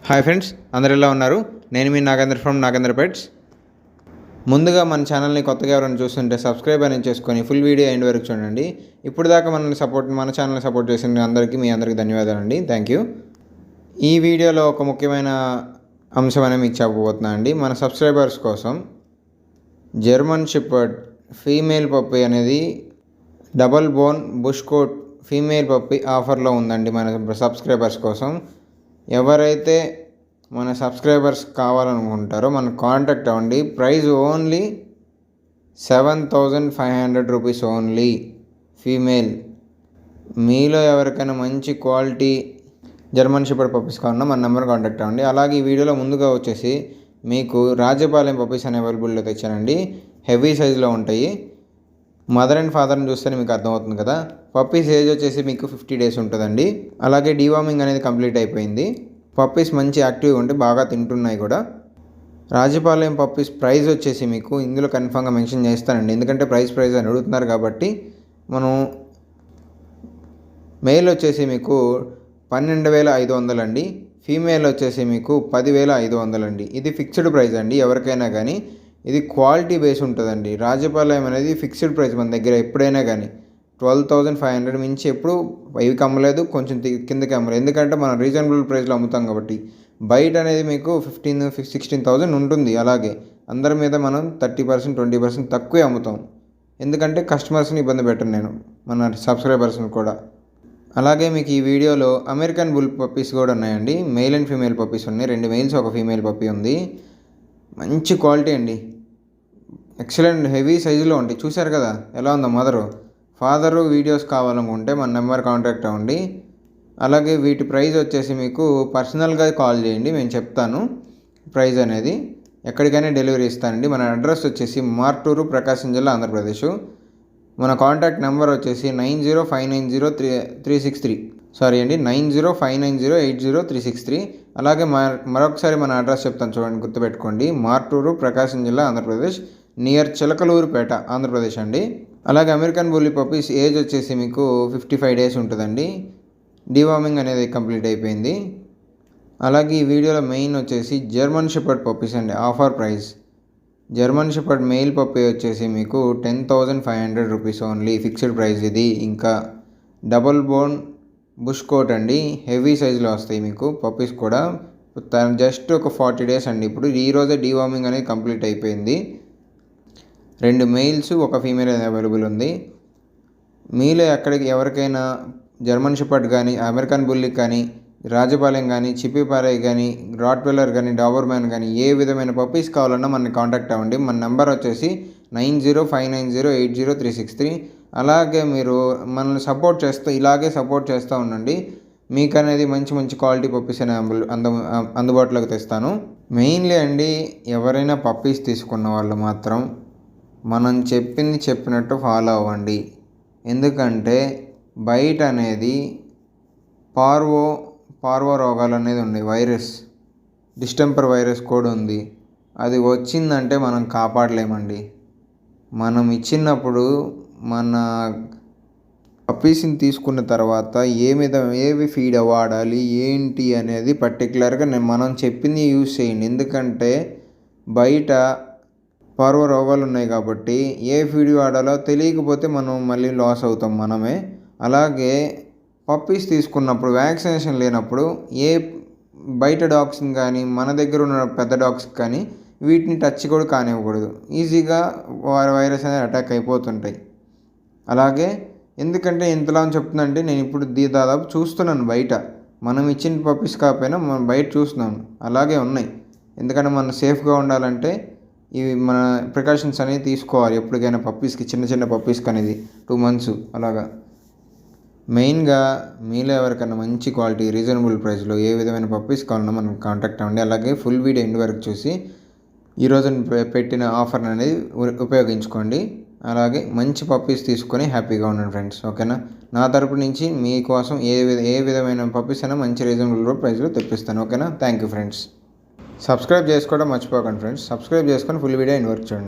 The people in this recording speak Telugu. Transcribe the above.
హాయ్ ఫ్రెండ్స్, అందరు ఎలా ఉన్నారు? నేను మీ నాగేంద్ర ఫ్రమ్ నాగేంద్ర పెట్స్. ముందుగా మన ఛానల్ని కొత్తగా ఎవరైనా చూస్తుంటే సబ్స్క్రైబ్ అనేది చేసుకొని ఫుల్ వీడియో ఎండ్ వరకు చూడండి. ఇప్పుడు దాకా మన ఛానల్ని సపోర్ట్ చేసిన మీ అందరికీ ధన్యవాదాలండి. Thank you. ఈ వీడియోలో ఒక ముఖ్యమైన అంశం అనేది మీకు చెప్పబోతున్నాను అండి. మన సబ్స్క్రైబర్స్ కోసం జర్మన్ షెపర్డ్ ఫీమేల్ పప్పీ అనేది double bone bush coat female puppy ఆఫర్లో ఉందండి. మన సబ్స్క్రైబర్స్ కోసం ఎవరైతే మన సబ్స్క్రైబర్స్ కావాలనుకుంటారో మనకు కాంటాక్ట్ అవ్వండి. Price only 7,500 rupees only female. మీలో ఎవరికైనా మంచి క్వాలిటీ జర్మన్ షెపర్డ్ పప్పీస్ కావాలన్నా మన నెంబర్ కాంటాక్ట్ అవ్వండి. అలాగే ఈ వీడియోలో ముందుగా వచ్చేసి మీకు రాజపాలెం పప్పీస్ అనే అవైలబుల్లో తెచ్చానండి. హెవీ సైజులో ఉంటాయి. మదర్ అండ్ ఫాదర్ని చూస్తేనే మీకు అర్థమవుతుంది కదా. పప్పీస్ ఏజ్ వచ్చేసి మీకు 50 డేస్ ఉంటుందండి. అలాగే డీవార్మింగ్ అనేది కంప్లీట్ అయిపోయింది. పప్పీస్ మంచి యాక్టివ్గా ఉంటే బాగా తింటున్నాయి కూడా. రాజపాలెం పప్పీస్ ప్రైస్ వచ్చేసి మీకు ఇందులో కన్ఫామ్గా మెన్షన్ చేస్తానండి, ఎందుకంటే ప్రైస్ అని అడుగుతున్నారు కాబట్టి. మనం మేల్ వచ్చేసి మీకు 12,500 అండి. ఫీమేల్ వచ్చేసి మీకు 10,500 అండి. ఇది ఫిక్స్డ్ ప్రైస్ అండి. ఎవరికైనా కానీ ఇది క్వాలిటీ బేస్ ఉంటుందండి. రాజపాలెం అనేది ఫిక్స్డ్ ప్రైస్ మన దగ్గర ఎప్పుడైనా కానీ 12,500 మించి ఎప్పుడు పైకి అమ్మలేదు, కొంచెం కిందకి అమ్మలేదు. ఎందుకంటే మనం రీజనబుల్ ప్రైస్లో అమ్ముతాం కాబట్టి. బయట అనేది మీకు 16,000 ఉంటుంది. అలాగే అందరి మీద మనం 30%, 20% తక్కువే అమ్ముతాం. ఎందుకంటే కస్టమర్స్ని ఇబ్బంది పెట్టను నేను, మన సబ్స్క్రైబర్స్ని కూడా. అలాగే మీకు ఈ వీడియోలో అమెరికన్ బుల్ పప్పీస్ కూడా ఉన్నాయండి. మెయిల్ అండ్ ఫీమేల్ పప్పీస్ ఉన్నాయి. 2 మెయిల్స్, 1 ఫీమేల్ పప్పీ ఉంది. మంచి క్వాలిటీ అండి. ఎక్సలెంట్ హెవీ సైజులో ఉంటాయి. చూశారు కదా ఎలా ఉందో ఫాదరు వీడియోస్ కావాలనుకుంటే మన నెంబర్ కాంటాక్ట్ అవ్వండి. అలాగే వీటి ప్రైస్ వచ్చేసి మీకు పర్సనల్గా కాల్ చేయండి, మేము చెప్తాను ప్రైస్ అనేది. ఎక్కడికైనా డెలివరీ ఇస్తానండి. మన అడ్రస్ వచ్చేసి మార్టూరు, ప్రకాశం జిల్లా, ఆంధ్రప్రదేశ్. మన కాంటాక్ట్ నెంబర్ వచ్చేసి 90590363 సారీ అండి 9059080363. అలాగే మరొకసారి మన అడ్రస్ చెప్తాను చూడండి, గుర్తుపెట్టుకోండి. మార్టూరు, ప్రకాశం జిల్లా, ఆంధ్రప్రదేశ్, నియర్ చిలకలూరుపేట, ఆంధ్రప్రదేశ్ అండి. అలాగే అమెరికన్ బుల్లీ పప్పీస్ ఏజ్ వచ్చేసి మీకు 55 డేస్ ఉంటుందండి. డీవార్మింగ్ అనేది కంప్లీట్ అయిపోయింది. అలాగే ఈ వీడియోలో మెయిన్ వచ్చేసి జర్మన్ షెపర్డ్ పప్పీస్ అండి. Offer price German shepherd mail puppy వచ్చేసి మీకు 10,500 రూపీస్ ఓన్లీ, ఫిక్స్డ్ ప్రైస్ ఇది. ఇంకా డబుల్ బోన్ బుష్ కోట్ అండి. హెవీ సైజులో వస్తాయి మీకు పప్పీస్ కూడా. జస్ట్ ఒక 40 డేస్ అండి. ఇప్పుడు ఈరోజే డీవార్మింగ్ అనేది కంప్లీట్ అయిపోయింది. 2 మెయిల్స్, 1 ఫీమేల్ అవైలబుల్ ఉంది. మీలో ఎవరికైనా జర్మన్ షెపర్డ్ కానీ, అమెరికన్ బుల్లీ కానీ, రాజపాలెం కానీ, చిప్పిపారై కానీ, రాట్వెల్లర్ కానీ, డాబర్మ్యాన్ కానీ ఏ విధమైన పప్పీస్ కావాలన్నా మనని కాంటాక్ట్ అవ్వండి. మన నెంబర్ వచ్చేసి 9059080363. అలాగే మీరు మనల్ని ఇలాగే సపోర్ట్ చేస్తూ ఉండండి. మీకు అనేది మంచి క్వాలిటీ పప్పీస్ అనే అందుబాటులోకి తెస్తాను. మెయిన్లీ అండి, ఎవరైనా పప్పీస్ తీసుకున్న వాళ్ళు మాత్రం మనం చెప్పినట్టు ఫాలో అవ్వండి. ఎందుకంటే బయట అనేది పార్వో రోగాలు అనేది ఉన్నాయి. డిస్టెంపర్ వైరస్ కూడా ఉంది. అది వచ్చిందంటే మనం కాపాడలేమండి. మనం ఇచ్చినప్పుడు మన పప్పీస్ని తీసుకున్న తర్వాత ఏవి ఫీడ్ వాడాలి ఏంటి అనేది పర్టికులర్గా మనం చెప్పింది యూజ్ చేయండి. ఎందుకంటే బయట పార్వో రోగాలు ఉన్నాయి కాబట్టి ఏ ఫీడ్ వాడాలో తెలియకపోతే మనం మళ్ళీ లాస్ అవుతాం మనమే. అలాగే పప్పీస్ తీసుకున్నప్పుడు వ్యాక్సినేషన్ లేనప్పుడు బయట డాగ్స్ని కానీ, మన దగ్గర ఉన్న పెద్ద డాగ్స్కి కానీ వీటిని టచ్ కూడా కానివ్వకూడదు. ఈజీగా వైరస్ అనేది అటాక్ అయిపోతుంటాయి. అలాగే ఎందుకంటే ఇంతలా అని చెప్తుందంటే నేను ఇప్పుడు దాదాపు చూస్తున్నాను బయట. మనం ఇచ్చిన పప్పీస్ కాకపోయినా మనం బయట చూస్తున్నాను అలాగే ఉన్నాయి. ఎందుకంటే మనం సేఫ్గా ఉండాలంటే ఇవి మన ప్రికాషన్స్ అనేవి తీసుకోవాలి ఎప్పటికైనా పప్పీస్కి, చిన్న పప్పీస్కి అనేది 2 months అలాగా. మెయిన్గా మీలో ఎవరికైనా మంచి క్వాలిటీ రీజనబుల్ ప్రైస్లో ఏ విధమైన పప్పీస్ కావాలన్నా మనం కాంటాక్ట్ అవ్వండి. అలాగే ఫుల్ వీడియో ఎండ్ వరకు చూసి ఈరోజు పెట్టిన ఆఫర్ అనేది ఉపయోగించుకోండి. అలాగే మంచి పప్పీస్ తీసుకొని హ్యాపీగా ఉండండి ఫ్రెండ్స్, ఓకేనా. నా తరపు నుంచి మీకోసం ఏ విధమైన పప్పీస్ అయినా మంచి రీజనబుల్ ప్రైస్లో తెప్పిస్తాను, ఓకేనా. Thank you friends. సబ్స్క్రైబ్ చేసుకోవడం మర్చిపోకండి ఫ్రెండ్స్. సబ్స్క్రైబ్ చేసుకొని ఫుల్ వీడియో ఎండ్ వరకు చూడండి.